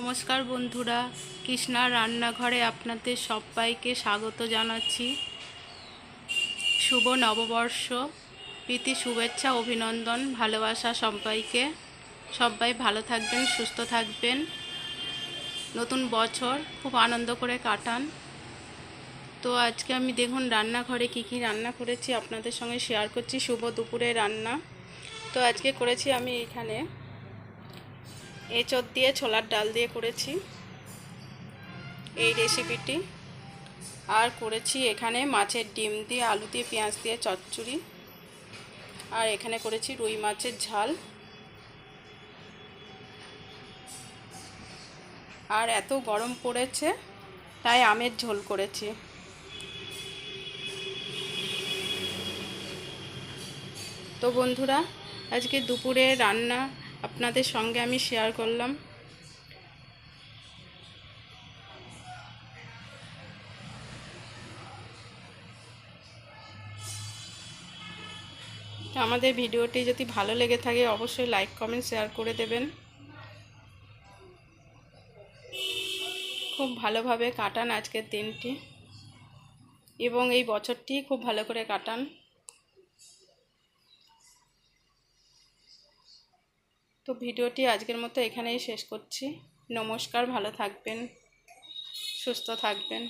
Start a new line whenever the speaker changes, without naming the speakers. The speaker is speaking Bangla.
নমস্কার বন্ধুরা, কৃষ্ণার রান্নাঘরে আপনাদের সবাইকে স্বাগত জানাচ্ছি। শুভ নববর্ষ, প্রীতি শুভেচ্ছা অভিনন্দন ভালোবাসা সবাইকে। সবাই ভালো থাকবেন, সুস্থ থাকবেন, নতুন বছর খুব আনন্দ করে কাটান। তো আজকে আমি দেখুন রান্নাঘরে কি রান্না করেছি আপনাদের সঙ্গে শেয়ার করছি। শুভ দুপুরে রান্না। তো আজকে করেছি আমি এখানে এঁচোড় দিয়ে ছোলার ডাল দিয়ে করেছি এই রেসিপিটি। আর করেছি এখানে মাছের ডিম দিয়ে আলু দিয়ে পেঁয়াজ দিয়ে চচ্চড়ি। আর এখানে করেছি রুই মাছের ঝাল। আর এত গরম পড়েছে তাই আমের ঝোল করেছি। তো বন্ধুরা, আজকে দুপুরে রান্না আপনাদের সঙ্গে আমি শেয়ার করলাম। তো আমাদের ভিডিওটি যদি ভালো লেগে থাকে অবশ্যই লাইক কমেন্ট শেয়ার করে দেবেন। খুব ভালোভাবে কাটান আজকের দিনটি এবং এই বছরটি খুব ভালো করে কাটান। তো ভিডিওটি আজকের মতো এখানেই শেষ করছি। নমস্কার, ভালো থাকবেন, সুস্থ থাকবেন।